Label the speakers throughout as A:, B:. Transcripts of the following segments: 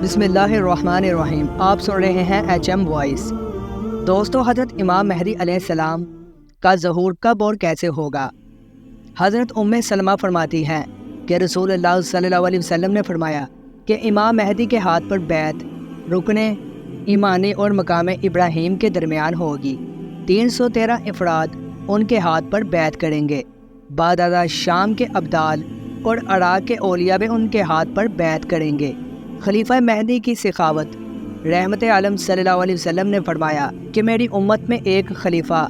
A: بسم اللہ الرحمن الرحیم۔ آپ سن رہے ہیں HM وائس۔ دوستو، حضرت امام مہدی علیہ السلام کا ظہور کب اور کیسے ہوگا؟ حضرت ام سلمہ فرماتی ہیں کہ رسول اللہ صلی اللہ علیہ وسلم نے فرمایا کہ امام مہدی کے ہاتھ پر بیعت رکن ایمانی اور مقام ابراہیم کے درمیان ہوگی۔ 313 افراد ان کے ہاتھ پر بیعت کریں گے۔ بعد ازاں شام کے ابدال اور عراق کے اولیاء بھی ان کے ہاتھ پر بیعت کریں گے۔ خلیفہ مہدی کی سخاوت رحمت عالم صلی اللہ علیہ وسلم نے فرمایا کہ میری امت میں ایک خلیفہ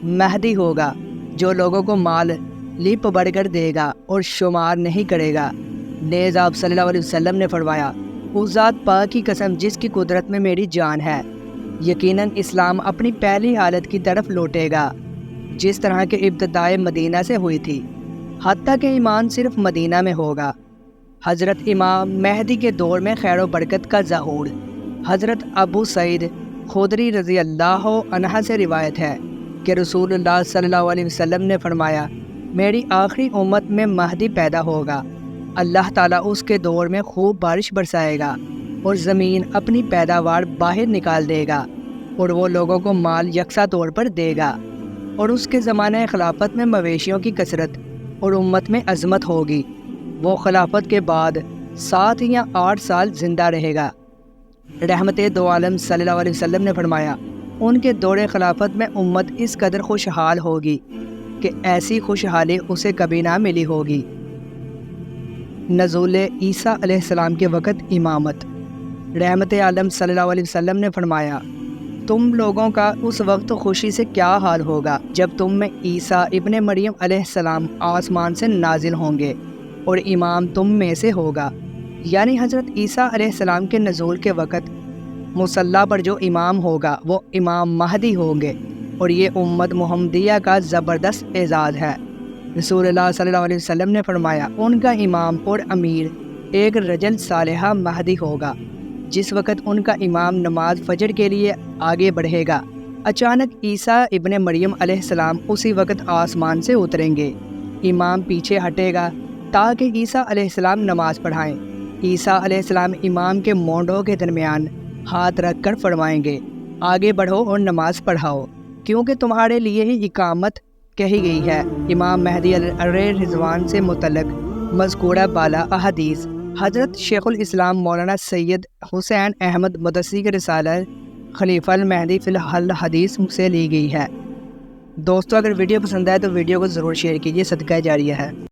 A: مہدی ہوگا جو لوگوں کو مال لپ بڑھ کر دے گا اور شمار نہیں کرے گا۔ نیز آپ صلی اللہ علیہ وسلم نے فرمایا، اس ذات پاک کی قسم جس کی قدرت میں میری جان ہے، یقیناً اسلام اپنی پہلی حالت کی طرف لوٹے گا جس طرح کے ابتدائے مدینہ سے ہوئی تھی، حتیٰ کہ ایمان صرف مدینہ میں ہوگا۔ حضرت امام مہدی کے دور میں خیر و برکت کا ظہور۔ حضرت ابو سعید خدری رضی اللہ عنہ سے روایت ہے کہ رسول اللہ صلی اللہ علیہ وسلم نے فرمایا، میری آخری امت میں مہدی پیدا ہوگا۔ اللہ تعالیٰ اس کے دور میں خوب بارش برسائے گا اور زمین اپنی پیداوار باہر نکال دے گا اور وہ لوگوں کو مال یکساں طور پر دے گا، اور اس کے زمانہ خلافت میں مویشیوں کی کثرت اور امت میں عظمت ہوگی۔ وہ خلافت کے بعد 7 یا 8 سال زندہ رہے گا۔ رحمت دو عالم صلی اللہ علیہ وسلم نے فرمایا، ان کے دور خلافت میں امت اس قدر خوشحال ہوگی کہ ایسی خوشحالی اسے کبھی نہ ملی ہوگی۔ نزول عیسیٰ علیہ السلام کے وقت امامت۔ رحمت عالم صلی اللہ علیہ وسلم نے فرمایا، تم لوگوں کا اس وقت خوشی سے کیا حال ہوگا جب تم میں عیسیٰ ابن مریم علیہ السلام آسمان سے نازل ہوں گے اور امام تم میں سے ہوگا۔ یعنی حضرت عیسیٰ علیہ السلام کے نزول کے وقت مصلی پر جو امام ہوگا وہ امام مہدی ہوں گے، اور یہ امت محمدیہ کا زبردست اعزاز ہے۔ رسول اللہ صلی اللہ علیہ وسلم نے فرمایا، ان کا امام اور امیر ایک رجل صالحہ مہدی ہوگا۔ جس وقت ان کا امام نماز فجر کے لیے آگے بڑھے گا، اچانک عیسیٰ ابن مریم علیہ السلام اسی وقت آسمان سے اتریں گے۔ امام پیچھے ہٹے گا تاکہ عیسیٰ علیہ السلام نماز پڑھائیں۔ عیسیٰ علیہ السلام امام کے مونڈوں کے درمیان ہاتھ رکھ کر فرمائیں گے، آگے بڑھو اور نماز پڑھاؤ، کیونکہ تمہارے لیے ہی اقامت کہی گئی ہے۔ امام مہدی علیہ رضوان سے متعلق مذکورہ بالا احادیث حضرت شیخ الاسلام مولانا سید حسین احمد مدثری کے رسالہ خلیفہ المہدی فی الحدیث سے لی گئی ہے۔ دوستو، اگر ویڈیو پسند آئے تو ویڈیو کو ضرور شیئر کیجیے، صدقہ جاریہ ہے۔